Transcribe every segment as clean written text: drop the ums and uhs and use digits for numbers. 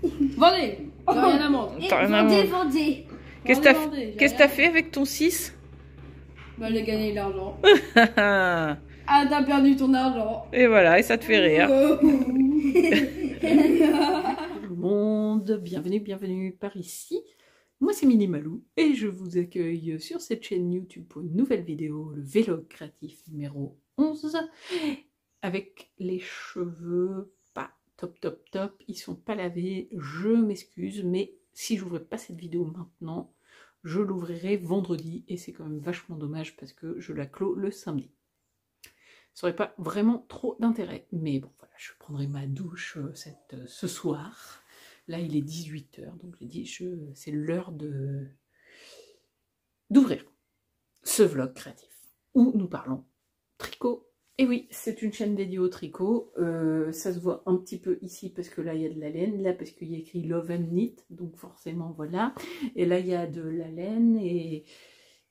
Vendez. J'ai rien à vendre. T'as rien à vendre. Vendez. Qu'est-ce que t'as fait avec ton 6? Bah, j'ai gagné de l'argent. Ah, t'as perdu ton argent. Et voilà, et ça te fait rire. Tout le monde, bienvenue par ici. Moi c'est Minnie Malou et je vous accueille sur cette chaîne YouTube pour une nouvelle vidéo, le vlog créatif numéro 11. Avec les cheveux pas top, ils sont pas lavés, je m'excuse, mais si j'ouvrais pas cette vidéo maintenant, je l'ouvrirai vendredi et c'est quand même vachement dommage parce que je la clôt le samedi. Ça n'aurait pas vraiment trop d'intérêt, mais bon voilà, je prendrai ma douche ce soir. Là il est 18 h, donc j'ai dit c'est l'heure d'ouvrir ce vlog créatif où nous parlons tricot. Et oui, c'est une chaîne dédiée au tricot, ça se voit un petit peu ici parce que là il y a de la laine, là parce qu'il y a écrit Love and Knit, donc forcément voilà, et là il y a de la laine et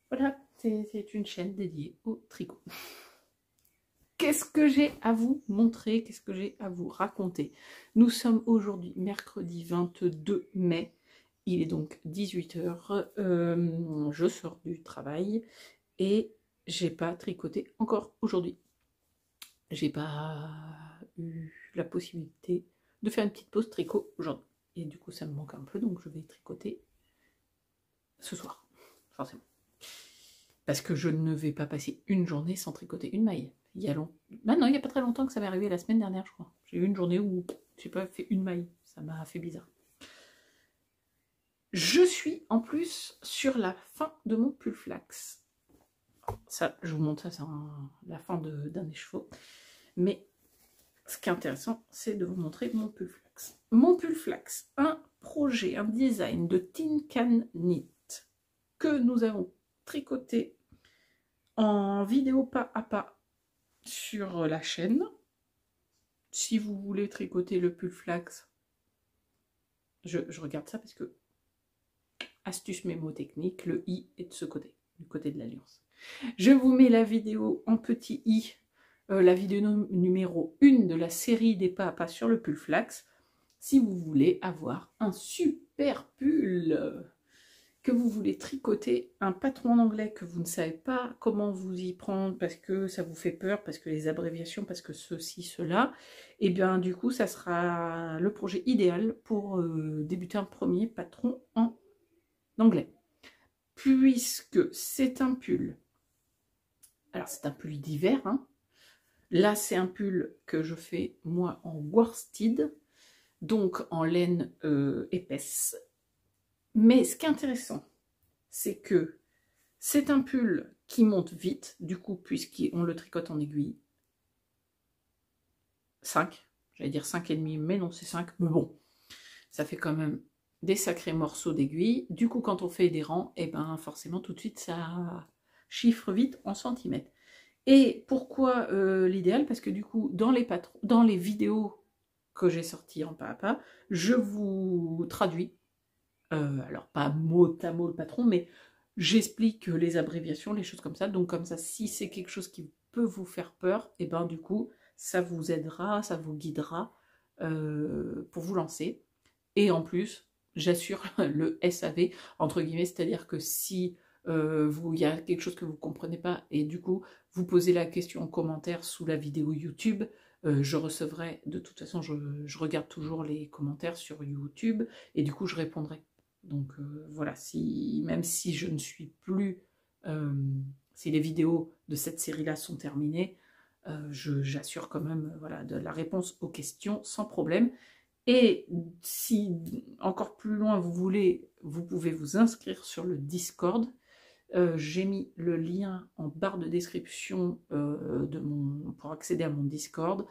voilà, c'est une chaîne dédiée au tricot. Qu'est-ce que j'ai à vous montrer? Qu'est-ce que j'ai à vous raconter? Nous sommes aujourd'hui mercredi 22 mai. Il est donc 18 h. Je sors du travail et j'ai pas tricoté encore aujourd'hui. J'ai pas eu la possibilité de faire une petite pause tricot aujourd'hui. Et du coup, ça me manque un peu, donc je vais tricoter ce soir, forcément. Parce que je ne vais pas passer une journée sans tricoter une maille. Il y a non, il n'y a pas très longtemps que ça m'est arrivé, la semaine dernière, je crois. J'ai eu une journée où j'ai pas fait une maille. Ça m'a fait bizarre. Je suis en plus sur la fin de mon pull flax. Ça, je vous montre ça, c'est la fin d'un écheveau. Mais ce qui est intéressant, c'est de vous montrer mon pull flax. Mon pull flax, un projet, un design de Tin Can Knit que nous avons tricoté en vidéo pas à pas sur la chaîne. Si vous voulez tricoter le pull flax, je regarde ça parce que astuce mémotechnique, le i est de ce côté, du côté de l'alliance. Je vous mets la vidéo en petit i, la vidéo numéro 1 de la série des pas à pas sur le pull flax, si vous voulez avoir un super pull, que vous voulez tricoter un patron en anglais, que vous ne savez pas comment vous y prendre parce que ça vous fait peur, parce que les abréviations, parce que ceci, cela, et bien du coup ça sera le projet idéal pour débuter un premier patron en anglais. Puisque c'est un pull, alors c'est un pull d'hiver, hein. Là c'est un pull que je fais moi en worsted, donc en laine épaisse. Mais ce qui est intéressant, c'est que c'est un pull qui monte vite, du coup, puisqu'on le tricote en aiguille. 5, j'allais dire 5,5, mais non, c'est 5, mais bon, ça fait quand même des sacrés morceaux d'aiguille. Du coup, quand on fait des rangs, et ben forcément, tout de suite, ça chiffre vite en centimètres. Et pourquoi l'idéal? Parce que du coup, dans les vidéos que j'ai sorties en pas à pas, je vous traduis. Alors pas mot à mot le patron, mais j'explique les abréviations, les choses comme ça. Donc comme ça, si c'est quelque chose qui peut vous faire peur, et ben du coup, ça vous aidera, ça vous guidera pour vous lancer. Et en plus, j'assure le SAV, entre guillemets, c'est-à-dire que si il y a quelque chose que vous ne comprenez pas, et du coup, vous posez la question en commentaire sous la vidéo YouTube, je recevrai, de toute façon, je regarde toujours les commentaires sur YouTube, et du coup, je répondrai. Donc voilà, même si je ne suis plus, si les vidéos de cette série-là sont terminées, j'assure quand même voilà, de la réponse aux questions sans problème. Et si encore plus loin vous voulez, vous pouvez vous inscrire sur le Discord. J'ai mis le lien en barre de description pour accéder à mon Discord.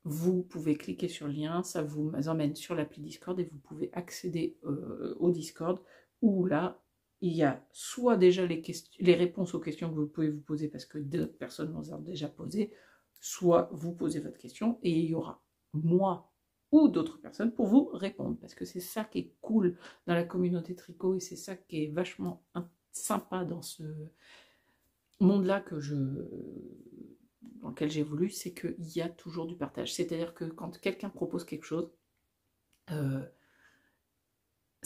Vous pouvez cliquer sur le lien, ça vous emmène sur l'appli Discord et vous pouvez accéder au Discord où là, il y a soit déjà les réponses aux questions que vous pouvez vous poser parce que d'autres personnes vous ont déjà posé, soit vous posez votre question et il y aura moi ou d'autres personnes pour vous répondre parce que c'est ça qui est cool dans la communauté tricot et c'est ça qui est vachement sympa dans ce monde-là dans lequel j'évolue, c'est qu'il y a toujours du partage. C'est-à-dire que quand quelqu'un propose quelque chose,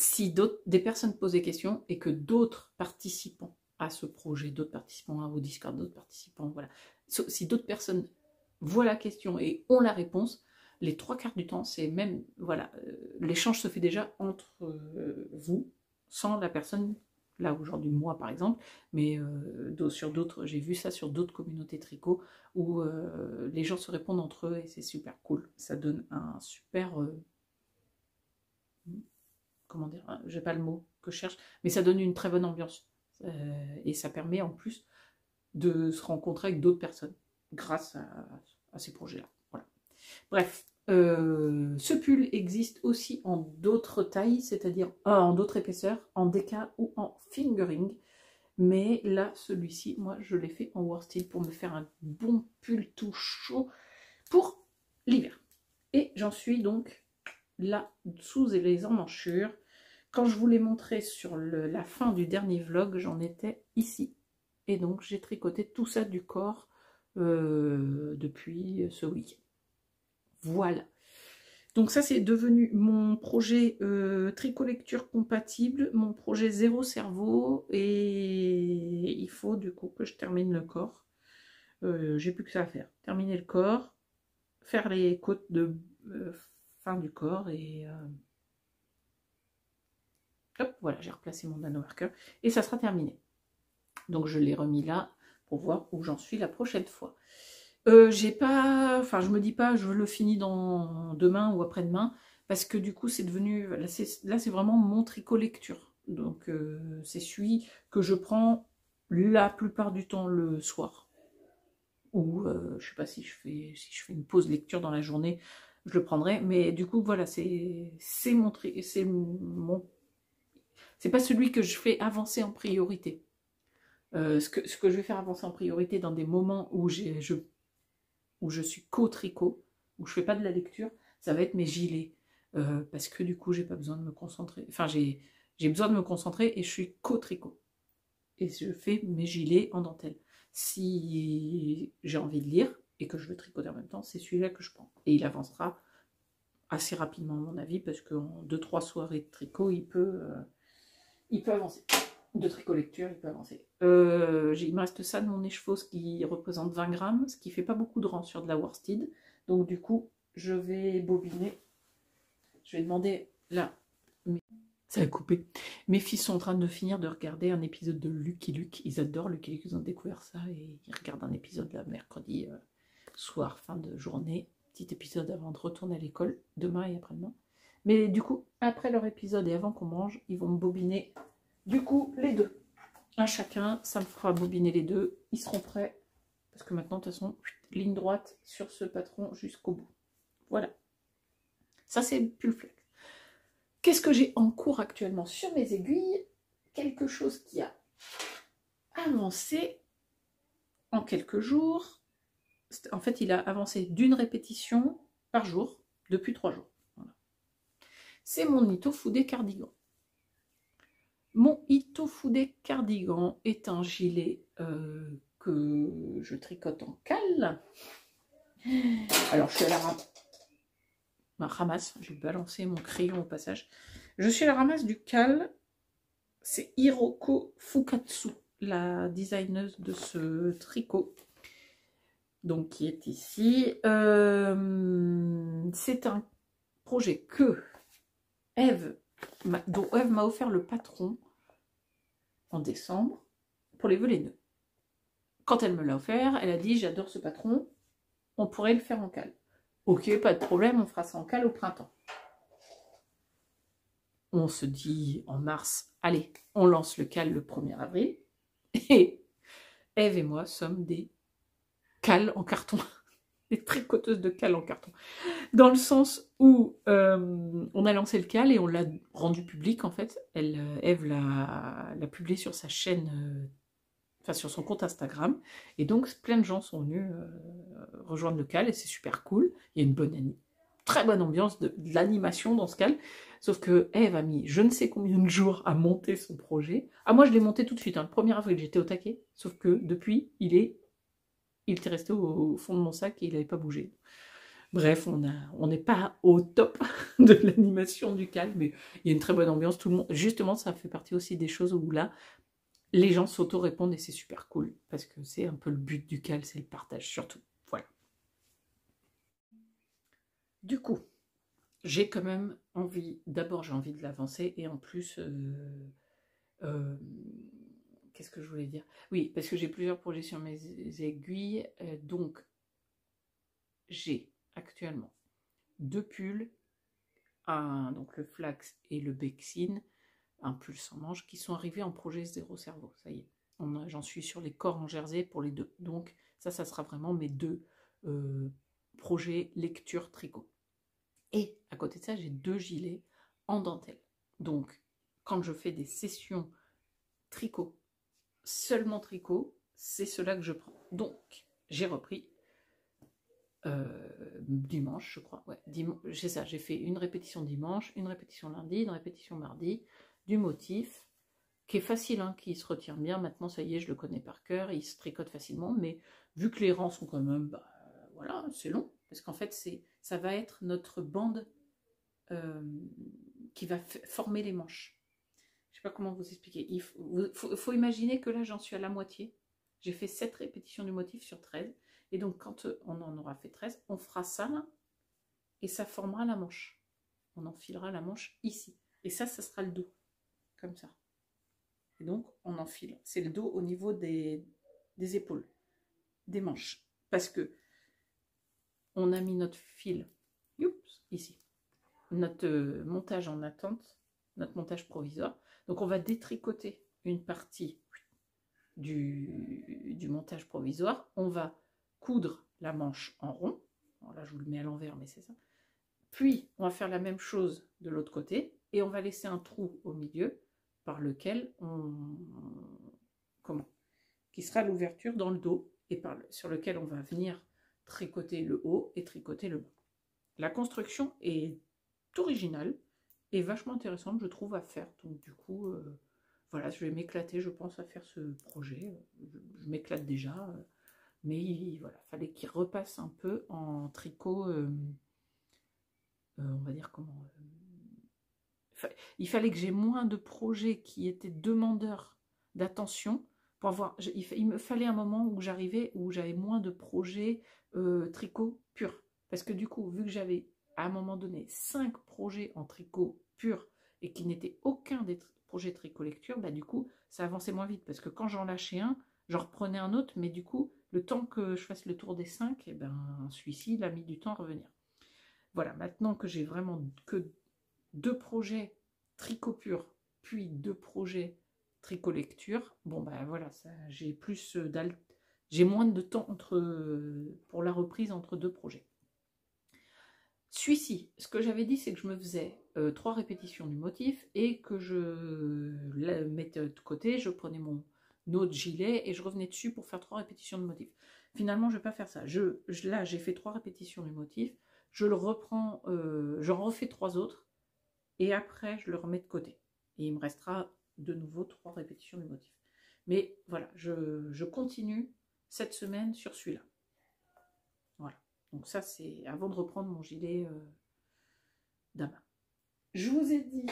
si des personnes posent des questions et que d'autres participants à ce projet, d'autres participants au Discord, d'autres participants, voilà, si d'autres personnes voient la question et ont la réponse, les 3/4 du temps, c'est même, voilà, l'échange se fait déjà entre vous, sans la personne, là aujourd'hui moi par exemple, mais sur d'autres, j'ai vu ça sur d'autres communautés tricot, où les gens se répondent entre eux et c'est super cool. Ça donne un super... comment dire, j'ai pas le mot que je cherche, mais ça donne une très bonne ambiance. Et ça permet en plus de se rencontrer avec d'autres personnes grâce à ces projets-là. Voilà. Bref, ce pull existe aussi en d'autres tailles, c'est-à-dire en d'autres épaisseurs, en DK ou en fingering. Mais là, celui-ci, moi, je l'ai fait en worsted pour me faire un bon pull tout chaud pour l'hiver. Et j'en suis donc là, sous les emmanchures. Quand je vous l'ai montré sur la fin du dernier vlog, j'en étais ici. Et donc, j'ai tricoté tout ça du corps depuis ce week-end. Voilà. Donc ça, c'est devenu mon projet tricot lecture compatible, mon projet zéro cerveau. Et il faut du coup que je termine le corps. J'ai plus que ça à faire. Terminer le corps, faire les côtes de fin du corps et... hop, voilà, j'ai replacé mon nano marqueur et ça sera terminé. Donc je l'ai remis là pour voir où j'en suis la prochaine fois. J'ai pas, enfin je me dis pas je le finis dans demain ou après-demain parce que du coup c'est devenu, là c'est vraiment mon tricot lecture. Donc c'est celui que je prends la plupart du temps le soir. Ou je sais pas si je fais une pause lecture dans la journée, je le prendrai. Mais du coup voilà, c'est pas celui que je fais avancer en priorité. Ce que je vais faire avancer en priorité dans des moments où je suis co-tricot, où je fais pas de la lecture, ça va être mes gilets. Parce que du coup, j'ai pas besoin de me concentrer. Enfin, j'ai besoin de me concentrer et je suis co-tricot. Et je fais mes gilets en dentelle. Si j'ai envie de lire et que je veux tricoter en même temps, c'est celui-là que je prends. Et il avancera assez rapidement, à mon avis, parce qu'en 2-3 soirées de tricot, il peut avancer. De tricot lecture, il peut avancer. Il me reste ça de mon écheveau qui représente 20 grammes, ce qui fait pas beaucoup de rang sur de la worsted. Donc du coup, je vais bobiner. Je vais demander là. Ça a coupé. Mes fils sont en train de finir de regarder un épisode de Lucky Luke. Ils adorent Lucky Luke, ils ont découvert ça et ils regardent un épisode là mercredi soir, fin de journée. Petit épisode avant de retourner à l'école, demain et après-demain. Mais du coup, après leur épisode et avant qu'on mange, ils vont me bobiner du coup les deux. Un chacun, ça me fera bobiner les deux. Ils seront prêts. Parce que maintenant, de toute façon, ligne droite sur ce patron jusqu'au bout. Voilà. Ça, c'est pull flex. Qu'est-ce que j'ai en cours actuellement sur mes aiguilles? Quelque chose qui a avancé en quelques jours. En fait, il a avancé d'une répétition par jour depuis 3 jours. Voilà. C'est mon Itofude cardigan. Mon Itofude cardigan est un gilet que je tricote en cale. Alors, je suis à la ramasse. J'ai balancé mon crayon au passage. Je suis à la ramasse du cal. C'est Hiroko Fukatsu, la designeuse de ce tricot. Donc, qui est ici. C'est un projet dont Eve m'a offert le patron en décembre pour les velets nœuds. Quand elle me l'a offert, elle a dit j'adore ce patron, on pourrait le faire en cale. Ok, pas de problème, on fera ça en cale au printemps. On se dit en mars, allez, on lance le cal le 1er avril. Et Eve et moi sommes des cales en carton. Des tricoteuses de cales en carton. Dans le sens où on a lancé le cal et on l'a rendu public en fait. Eve l'a publié sur sa chaîne, enfin sur son compte Instagram. Et donc plein de gens sont venus rejoindre le cal et c'est super cool. Il y a une très bonne ambiance de l'animation dans ce cal. Sauf que Eve a mis je ne sais combien de jours à monter son projet. Ah moi je l'ai monté tout de suite, hein. Le 1er avril j'étais au taquet. Sauf que depuis il était resté au fond de mon sac et il n'avait pas bougé. Bref, on n'est pas au top de l'animation du CAL, mais il y a une très bonne ambiance. Tout le monde, justement, ça fait partie aussi des choses où là, les gens s'auto-répondent et c'est super cool, parce que c'est un peu le but du CAL, c'est le partage surtout. Voilà. Du coup, j'ai quand même envie, d'abord j'ai envie de l'avancer, et en plus, qu'est-ce que je voulais dire? Oui, parce que j'ai plusieurs projets sur mes aiguilles, donc j'ai actuellement 2 pulls, donc le flax et le bexine, un pull sans manche, qui sont arrivés en projet zéro cerveau, ça y est. J'en suis sur les corps en jersey pour les deux. Donc ça sera vraiment mes 2 projets lecture tricot. Et à côté de ça, j'ai 2 gilets en dentelle. Donc quand je fais des sessions tricot, seulement tricot, c'est cela que je prends. Donc j'ai repris dimanche, je crois. Ouais, c'est ça, j'ai fait une répétition dimanche, une répétition lundi, une répétition mardi, du motif, qui est facile, hein, qui se retient bien. Maintenant, ça y est, je le connais par cœur, il se tricote facilement, mais vu que les rangs sont quand même, bah, voilà, c'est long, parce qu'en fait, ça va être notre bande qui va former les manches. Je sais pas comment vous expliquer. Il faut imaginer que là, j'en suis à la moitié. J'ai fait 7 répétitions du motif sur 13. Et donc, quand on en aura fait 13, on fera ça là, et ça formera la manche. On enfilera la manche ici. Et ça sera le dos, comme ça. Et donc, on enfile. C'est le dos au niveau des épaules, des manches. Parce que on a mis notre fil, youps, ici. Notre montage en attente, notre montage provisoire. Donc, on va détricoter une partie du montage provisoire. On va coudre la manche en rond. Alors là, je vous le mets à l'envers, mais c'est ça. Puis, on va faire la même chose de l'autre côté et on va laisser un trou au milieu par lequel qui sera l'ouverture dans le dos et sur lequel on va venir tricoter le haut et tricoter le bas. La construction est originale et vachement intéressante, je trouve, à faire. Donc, du coup, voilà, je vais m'éclater, je pense, à faire ce projet. Je m'éclate déjà, mais voilà, fallait qu'il repasse un peu en tricot, on va dire comment. Il fallait que j'ai moins de projets qui étaient demandeurs d'attention pour avoir. Il me fallait un moment où j'arrivais, où j'avais moins de projets tricot pur. Parce que du coup, vu que j'avais à un moment donné 5 projets en tricot pur et qui n'étaient aucun des projets tricot lecture, bah du coup, ça avançait moins vite. Parce que quand j'en lâchais un, j'en reprenais un autre, mais du coup, le temps que je fasse le tour des 5, et ben, celui-ci, il a mis du temps à revenir. Voilà, maintenant que j'ai vraiment que 2 projets tricot pur, puis 2 projets tricot lecture, bon ben voilà, j'ai plus j'ai moins de temps pour la reprise entre 2 projets. Celui-ci, ce que j'avais dit, c'est que je me faisais 3 répétitions du motif et que je la mettais de côté, je prenais mon autre gilet et je revenais dessus pour faire 3 répétitions de motif. Finalement, je ne vais pas faire ça. Là, j'ai fait 3 répétitions du motif, je le reprends, j'en refais 3 autres, et après, je le remets de côté. Et il me restera de nouveau 3 répétitions du motif. Mais voilà, je continue cette semaine sur celui-là. Voilà. Donc ça, c'est avant de reprendre mon gilet d'Ama. Je vous ai dit,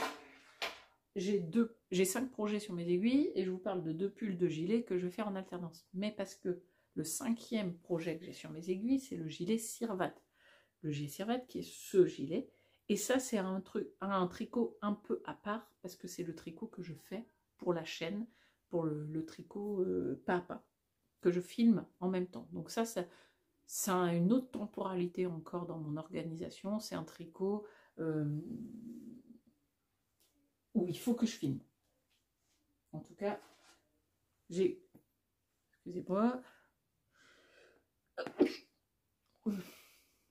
j'ai 5 projets sur mes aiguilles et je vous parle de 2 pulls de gilet que je vais faire en alternance. Mais parce que le 5e projet que j'ai sur mes aiguilles, c'est le gilet Sirvat. Le gilet Sirvat qui est ce gilet. Et ça, c'est un tricot un peu à part, parce que c'est le tricot que je fais pour la chaîne, pour le tricot pas à pas, que je filme en même temps. Donc ça a une autre temporalité encore dans mon organisation. C'est un tricot où il faut que je filme. En tout cas, excusez-moi.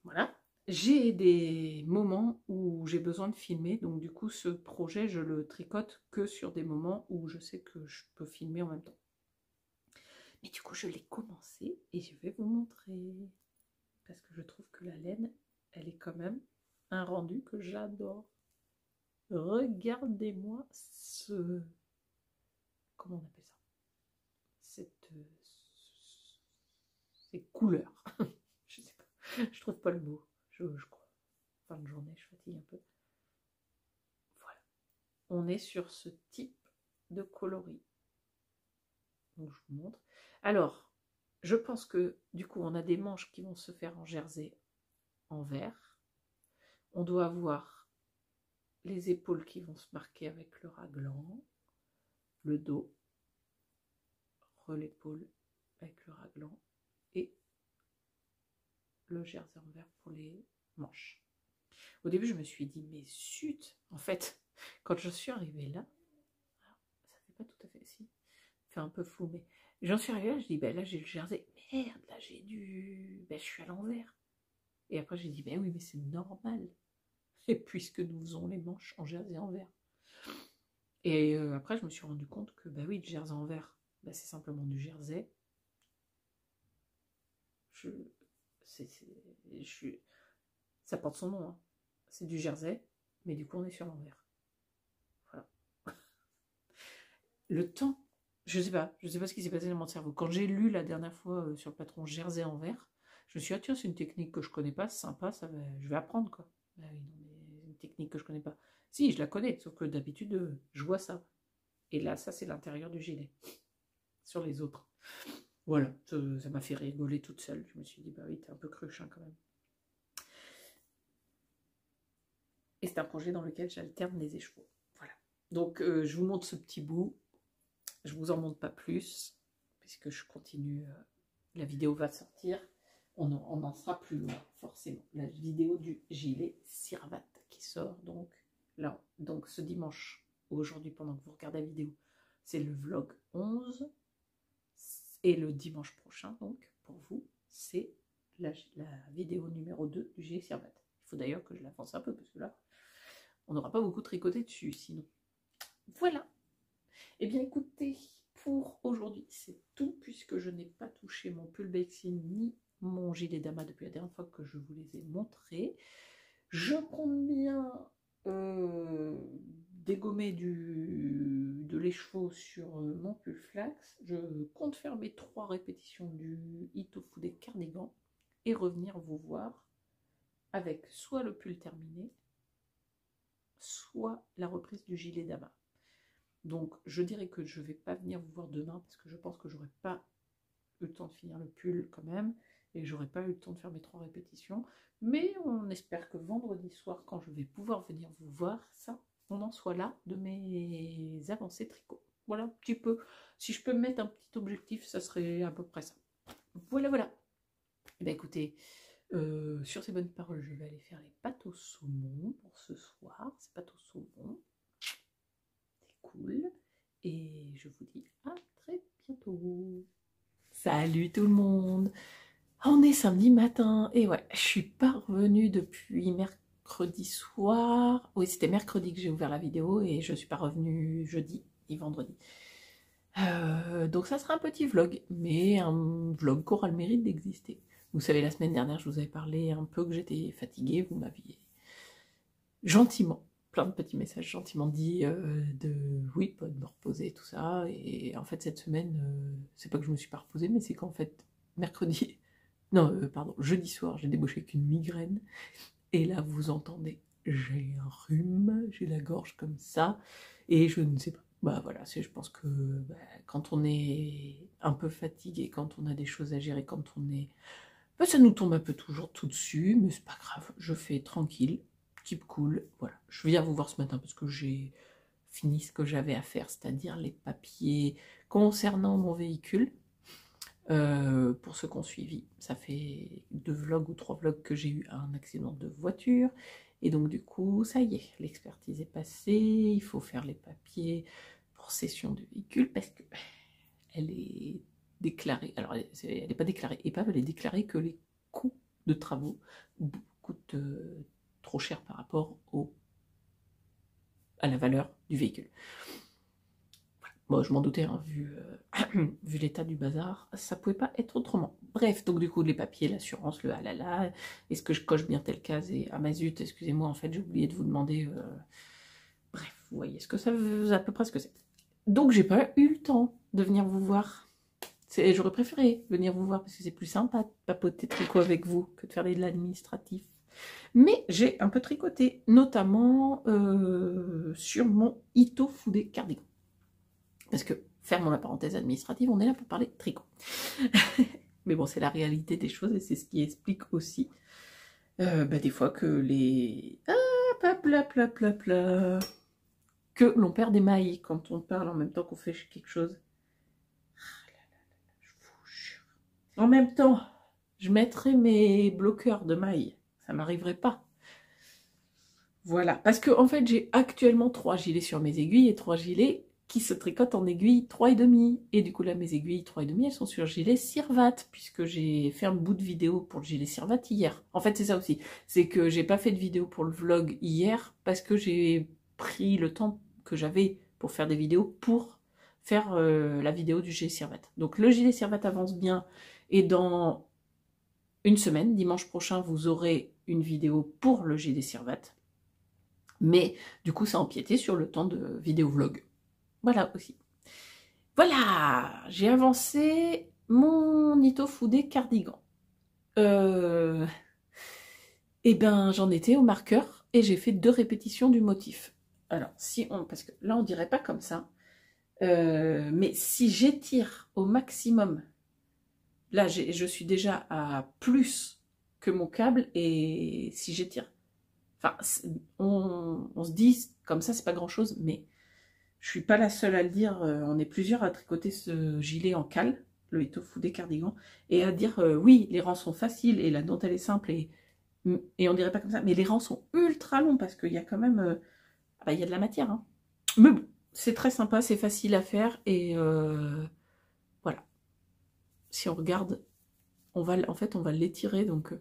Voilà. J'ai des moments où j'ai besoin de filmer, donc du coup ce projet je le tricote que sur des moments où je sais que je peux filmer en même temps. Mais du coup je l'ai commencé et je vais vous montrer, parce que je trouve que la laine, elle est quand même un rendu que j'adore. Regardez-moi comment on appelle ça, ces couleurs. Je sais pas, je trouve pas le mot. je crois. Fin de journée, je fatigue un peu. Voilà. On est sur ce type de coloris. Donc je vous montre. Alors, je pense que du coup, on a des manches qui vont se faire en jersey en vert. On doit avoir les épaules qui vont se marquer avec le raglan, le dos, l'épaule avec le raglan et le jersey en vert pour les manches. Au début, je me suis dit, mais zut, en fait, quand je suis arrivée là, ça fait pas tout à fait, si, fait un peu flou, mais j'en suis arrivée là, je dis, ben là j'ai le jersey, merde, là j'ai du, ben je suis à l'envers. Et après j'ai dit, ben oui, mais c'est normal, et puisque nous faisons les manches en jersey en vert. Et après je me suis rendu compte que, ben oui, le jersey en vert, ben, c'est simplement du jersey. Ça porte son nom, hein. C'est du jersey, mais du coup on est sur l'envers. Voilà. Le temps, je sais pas ce qui s'est passé dans mon cerveau. Quand j'ai lu la dernière fois sur le patron jersey en vert, je me suis dit, ah tiens, c'est une technique que je connais pas, c'est sympa, je vais apprendre quoi. Bah oui, non, mais c'est une technique que je connais pas. Si, je la connais, sauf que d'habitude, je vois ça. Et là, ça c'est l'intérieur du gilet. Sur les autres. Voilà, ça m'a fait rigoler toute seule. Je me suis dit, bah oui, t'es un peu cruche hein, quand même. Et c'est un projet dans lequel j'alterne les écheveaux. Voilà. Donc, je vous montre ce petit bout. Je vous en montre pas plus, puisque je continue. La vidéo va sortir. On en sera plus loin, forcément. La vidéo du gilet Sirvat qui sort donc là. Donc, ce dimanche, aujourd'hui, pendant que vous regardez la vidéo, c'est le vlog 11. Et le dimanche prochain, donc, pour vous, c'est la vidéo numéro 2 du gilet Sirvat. Il faut d'ailleurs que je l'avance un peu, parce que là, on n'aura pas beaucoup tricoté dessus, sinon. Voilà. Eh bien, écoutez, pour aujourd'hui, c'est tout, puisque je n'ai pas touché mon pull Bexine ni mon gilet Dama depuis la dernière fois que je vous les ai montrés. Je compte bien dégommer de l'écheveau sur mon pull flax. Je compte faire mes 3 répétitions du Itofu des cardigans et revenir vous voir avec soit le pull terminé, soit la reprise du gilet Dama. Donc je dirais que je ne vais pas venir vous voir demain parce que je pense que j'aurai pas eu le temps de finir le pull quand même et j'aurai pas eu le temps de faire mes 3 répétitions. Mais on espère que vendredi soir, quand je vais pouvoir venir vous voir, ça, on en soit là de mes avancées tricot. Voilà un petit peu. Si je peux me mettre un petit objectif, ça serait à peu près ça. Voilà, voilà. Et bien écoutez, sur ces bonnes paroles, je vais aller faire les pâtes au saumon pour ce soir. Ces pâtes au saumon. Cool. Et je vous dis à très bientôt. Salut tout le monde. On est samedi matin. Et ouais, je suis pas revenue depuis mercredi soir. Oui, c'était mercredi que j'ai ouvert la vidéo et je suis pas revenue jeudi et vendredi. Donc ça sera un petit vlog, mais un vlog qui aura le mérite d'exister. Vous savez, la semaine dernière, je vous avais parlé un peu que j'étais fatiguée. Vous m'aviez gentiment, plein de petits messages gentiment dit oui, pas de me reposer, tout ça. Et en fait, cette semaine, c'est pas que je me suis pas reposée, mais c'est qu'en fait, mercredi, non, pardon, jeudi soir, j'ai débauché qu'une migraine. Et là, vous entendez, j'ai un rhume, j'ai la gorge comme ça, et je ne sais pas. Bah voilà, je pense que quand on est un peu fatigué, quand on a des choses à gérer, quand on est... Bah, ça nous tombe un peu toujours tout dessus, mais c'est pas grave, je fais tranquille. Keep cool, voilà. Je viens vous voir ce matin parce que j'ai fini ce que j'avais à faire, c'est-à-dire les papiers concernant mon véhicule. Pour ceux qui ont suivi, ça fait 2 vlogs ou 3 vlogs que j'ai eu un accident de voiture. Et donc du coup, ça y est, l'expertise est passée, il faut faire les papiers pour cession de véhicule parce que elle est déclarée, alors elle n'est pas déclarée épave, elle est déclarée que les coûts de travaux coûtent trop cher par rapport à la valeur du véhicule. Voilà. Bon, je m'en doutais, hein, vu l'état du bazar, ça pouvait pas être autrement. Bref, donc du coup, les papiers, l'assurance, le halala, est-ce que je coche bien telle case et ah ma zut, excusez-moi, en fait, j'ai oublié de vous demander. Bref, vous voyez ce que ça veut, à peu près ce que c'est. Donc, j'ai pas eu le temps de venir vous voir. J'aurais préféré venir vous voir parce que c'est plus sympa de papoter tricot avec vous que de faire de l'administratif. Mais j'ai un peu tricoté, notamment sur mon Ito Fude cardigan. Parce que, fermons la parenthèse administrative, on est là pour parler de tricot. Mais bon, c'est la réalité des choses et c'est ce qui explique aussi des fois que les... que l'on perd des mailles quand on parle en même temps qu'on fait quelque chose. Je vous jure. En même temps, je mettrai mes bloqueurs de mailles. Ça m'arriverait pas. Voilà. Parce que en fait, j'ai actuellement 3 gilets sur mes aiguilles et 3 gilets qui se tricotent en aiguille 3,5. Et du coup, là, mes aiguilles 3,5, elles sont sur gilet Sirvat, puisque j'ai fait un bout de vidéo pour le gilet Sirvat hier. En fait, c'est ça aussi. C'est que j'ai pas fait de vidéo pour le vlog hier, parce que j'ai pris le temps que j'avais pour faire des vidéos pour faire la vidéo du gilet Sirvat. Donc, le gilet Sirvat avance bien, et dans une semaine, dimanche prochain, vous aurez une vidéo pour le gilet Sirvat. Mais, du coup, ça empiétait sur le temps de vidéo vlog. Voilà aussi. Voilà, j'ai avancé mon Ito Fude cardigan. Eh ben, j'en étais au marqueur et j'ai fait 2 répétitions du motif. Alors, parce que là, on dirait pas comme ça, mais si j'étire au maximum, là, je suis déjà à plus que mon câble et si j'étire, enfin, on se dit comme ça, c'est pas grand-chose, mais je suis pas la seule à le dire, on est plusieurs à tricoter ce gilet en cale, le Ito Fude cardigan, et à dire oui, les rangs sont faciles et la dentelle est simple et on dirait pas comme ça, mais les rangs sont ultra longs parce qu'il y a quand même, il y a de la matière. Hein. Mais bon, c'est très sympa, c'est facile à faire et voilà. Si on regarde, en fait, on va l'étirer donc.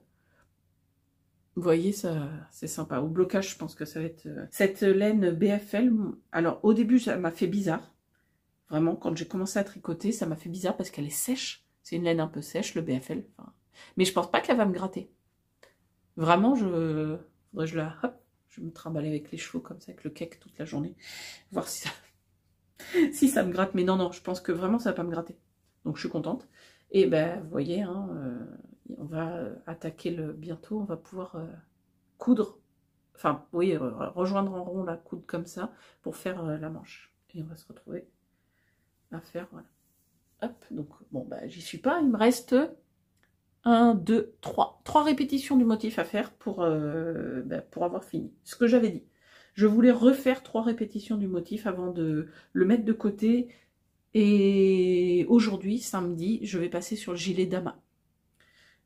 Vous voyez, ça, c'est sympa. Au blocage, je pense que ça va être... Cette laine BFL, alors au début, ça m'a fait bizarre. Vraiment, quand j'ai commencé à tricoter, ça m'a fait bizarre parce qu'elle est sèche. C'est une laine un peu sèche, le BFL. Enfin, mais je pense pas qu'elle va me gratter. Vraiment, faudrait que je la... Hop, je vais me trimballer avec les cheveux comme ça, avec le cake toute la journée. Voir si ça... si ça me gratte. Mais non, je pense que vraiment, ça va pas me gratter. Donc, je suis contente. Et ben, vous voyez, hein... on va attaquer bientôt, on va pouvoir coudre, enfin oui, rejoindre en rond la coudre comme ça pour faire la manche. Et on va se retrouver à faire, voilà. Hop, donc bon, bah j'y suis pas, il me reste 1, 2, 3 répétitions du motif à faire pour avoir fini. Ce que j'avais dit. Je voulais refaire 3 répétitions du motif avant de le mettre de côté. Et aujourd'hui, samedi, je vais passer sur le gilet Dama.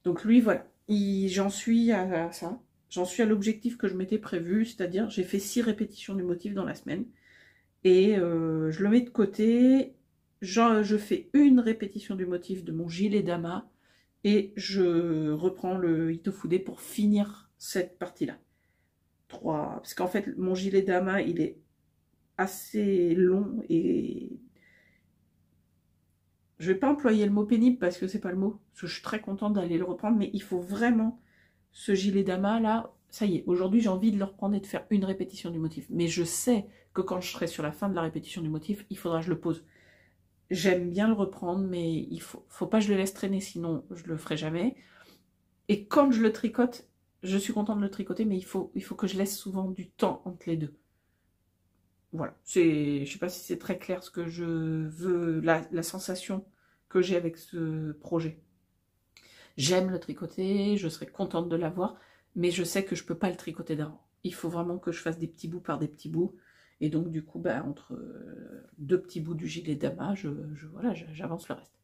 Donc lui, voilà, j'en suis à ça. J'en suis à l'objectif que je m'étais prévu, c'est-à-dire j'ai fait 6 répétitions du motif dans la semaine. Et je le mets de côté. Je fais une répétition du motif de mon gilet Dama. Et je reprends le Ito Fude pour finir cette partie-là. 3. Parce qu'en fait, mon gilet Dama, il est assez long et... Je vais pas employer le mot pénible parce que c'est pas le mot. Parce que je suis très contente d'aller le reprendre. Mais il faut vraiment ce gilet Dama là. Ça y est, aujourd'hui j'ai envie de le reprendre et de faire une répétition du motif. Mais je sais que quand je serai sur la fin de la répétition du motif, il faudra que je le pose. J'aime bien le reprendre, mais il faut pas que je le laisse traîner, sinon je le ferai jamais. Et quand je le tricote, je suis contente de le tricoter, mais il faut que je laisse souvent du temps entre les deux. Voilà, je sais pas si c'est très clair ce que je veux, la sensation que j'ai avec ce projet. J'aime le tricoter, je serais contente de l'avoir, mais je sais que je peux pas le tricoter d'avant. Il faut vraiment que je fasse des petits bouts par des petits bouts. Et donc du coup, bah, entre 2 petits bouts du gilet Dama, voilà, j'avance le reste.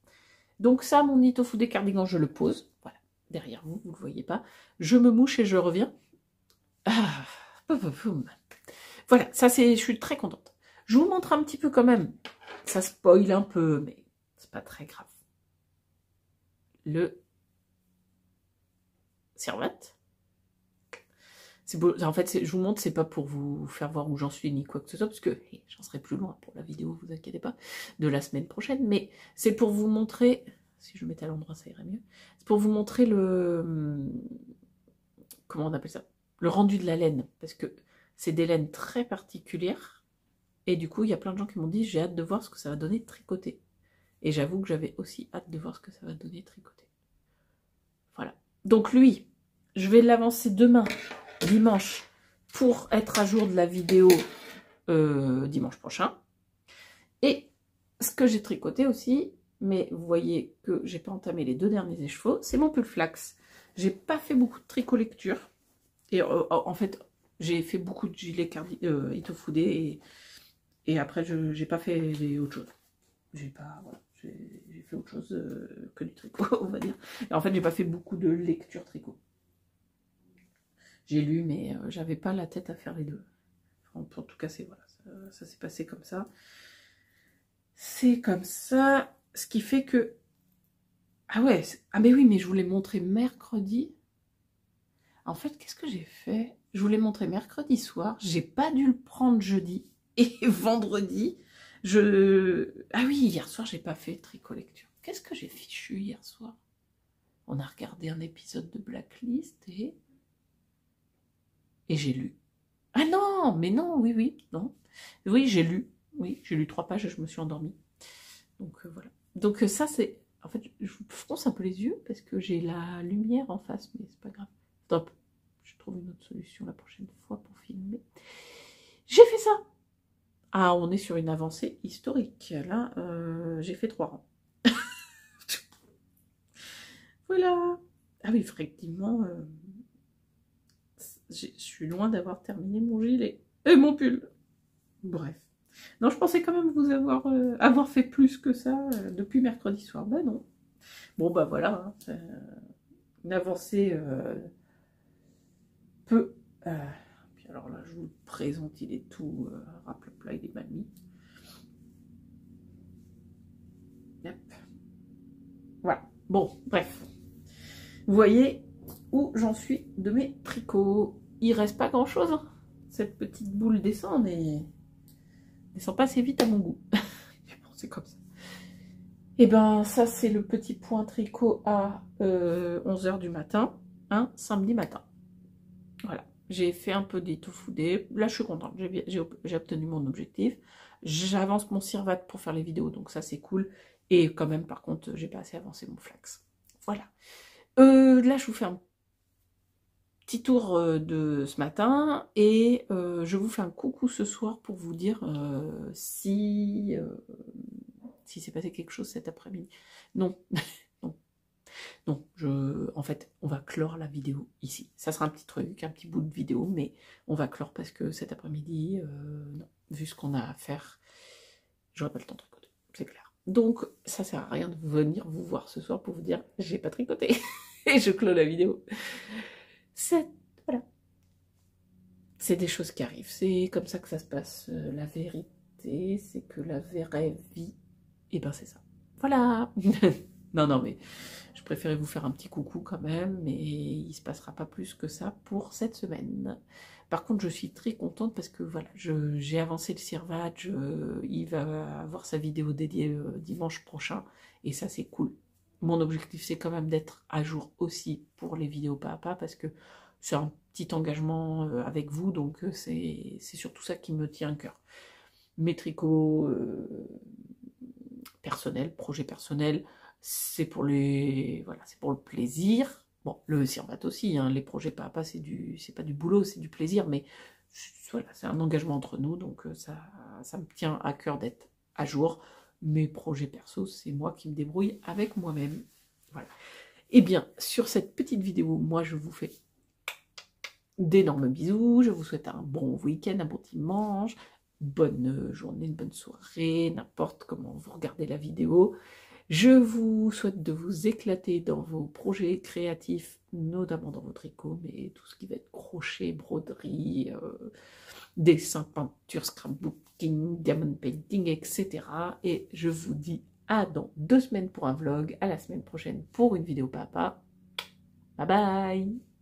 Donc ça, mon Ito Fude cardigan, je le pose. Voilà, derrière vous, vous le voyez pas. Je me mouche et je reviens. Ah, voilà, ça c'est, je suis très contente. Je vous montre un petit peu quand même. Ça spoil un peu, mais c'est pas très grave. Le Sirvat. C'est beau. En fait, je vous montre, c'est pas pour vous faire voir où j'en suis ni quoi que ce soit, parce que j'en serai plus loin pour la vidéo, vous inquiétez pas, de la semaine prochaine, mais c'est pour vous montrer, si je me mettais à l'endroit ça irait mieux, c'est pour vous montrer comment on appelle ça, le rendu de la laine, parce que c'est des laines très particulières, et du coup, il y a plein de gens qui m'ont dit, j'ai hâte de voir ce que ça va donner de tricoter. Et j'avoue que j'avais aussi hâte de voir ce que ça va donner de tricoter. Voilà. Donc lui, je vais l'avancer demain, dimanche, pour être à jour de la vidéo dimanche prochain. Et ce que j'ai tricoté aussi, mais vous voyez que j'ai pas entamé les 2 derniers écheveaux, c'est mon pull flax. J'ai pas fait beaucoup de tricot lecture. Et en fait, j'ai fait beaucoup de gilets Itofude et après, j'ai pas fait autre chose. J'ai fait autre chose que du tricot, on va dire. Et en fait, j'ai pas fait beaucoup de lecture tricot. J'ai lu, mais j'avais pas la tête à faire les deux. En tout cas, voilà, ça s'est passé comme ça. C'est comme ça, ce qui fait que... Ah ouais, ah mais oui, mais je vous l'ai montré mercredi. En fait, qu'est-ce que j'ai fait? Je vous l'ai montré mercredi soir. J'ai pas dû le prendre jeudi et vendredi. Ah oui, hier soir, j'ai pas fait tricot lecture. Qu'est-ce que j'ai fichu hier soir? On a regardé un épisode de Blacklist et j'ai lu. Ah non, mais non, oui, non. Oui, j'ai lu. Oui, j'ai lu 3 pages et je me suis endormie. Donc voilà. Donc ça, c'est... En fait, je fronce un peu les yeux parce que j'ai la lumière en face, mais c'est pas grave. Top. Je trouve une autre solution la prochaine fois pour filmer. J'ai fait ça. Ah, on est sur une avancée historique. Là, j'ai fait 3 rangs. Voilà. Ah oui, effectivement, je suis loin d'avoir terminé mon gilet. Et mon pull. Bref. Non, je pensais quand même vous avoir fait plus que ça depuis mercredi soir. Ben non. Bon, bah voilà. Hein, une avancée peu... puis alors là, je vous le présente, il est tout rapleplat, il est mal mis. Yep. Voilà. Bon, bref. Vous voyez où j'en suis de mes tricots. Il reste pas grand chose. Hein. Cette petite boule descend, mais descend pas assez vite à mon goût. Bon, c'est comme ça. Et ben ça c'est le petit point tricot à 11 h du matin, hein, samedi matin. Voilà. J'ai fait un peu d'Itofude. Là je suis contente. J'ai obtenu mon objectif. J'avance mon Cirvat pour faire les vidéos, donc ça c'est cool. Et quand même par contre j'ai pas assez avancé mon flax. Voilà. Là, je vous fais un petit tour de ce matin et je vous fais un coucou ce soir pour vous dire si s'est passé quelque chose cet après-midi. Non, non, en fait, on va clore la vidéo ici. Ça sera un petit truc, un petit bout de vidéo, mais on va clore parce que cet après-midi, non, vu ce qu'on a à faire, j'aurai pas le temps de tricoter, c'est clair. Donc, ça sert à rien de venir vous voir ce soir pour vous dire j'ai pas tricoté. Et je clôt la vidéo. Voilà. C'est des choses qui arrivent. C'est comme ça que ça se passe. La vérité, c'est que la vraie vie, et ben c'est ça. Voilà. Non, mais je préférais vous faire un petit coucou quand même, mais il se passera pas plus que ça pour cette semaine. Par contre, je suis très contente parce que voilà, j'ai avancé le Cirvat, il va avoir sa vidéo dédiée dimanche prochain, et ça c'est cool. Mon objectif, c'est quand même d'être à jour aussi pour les vidéos pas à pas, parce que c'est un petit engagement avec vous, donc c'est surtout ça qui me tient à cœur. Mes tricots personnels, projets personnels, c'est pour voilà, c'est pour le plaisir. Bon, le Cirvat aussi, hein, les projets pas à pas, c'est pas du boulot, c'est du plaisir, mais voilà, c'est un engagement entre nous, donc ça me tient à cœur d'être à jour. Mes projets perso, c'est moi qui me débrouille avec moi-même. Voilà. Et bien, sur cette petite vidéo, moi, je vous fais d'énormes bisous. Je vous souhaite un bon week-end, un bon dimanche, bonne journée, une bonne soirée, n'importe comment vous regardez la vidéo. Je vous souhaite de vous éclater dans vos projets créatifs, notamment dans vos tricots, mais tout ce qui va être crochet, broderie, dessin, peinture, scrapbooking, diamond painting, etc. Et je vous dis à dans 2 semaines pour un vlog, à la semaine prochaine pour une vidéo papa. Bye bye!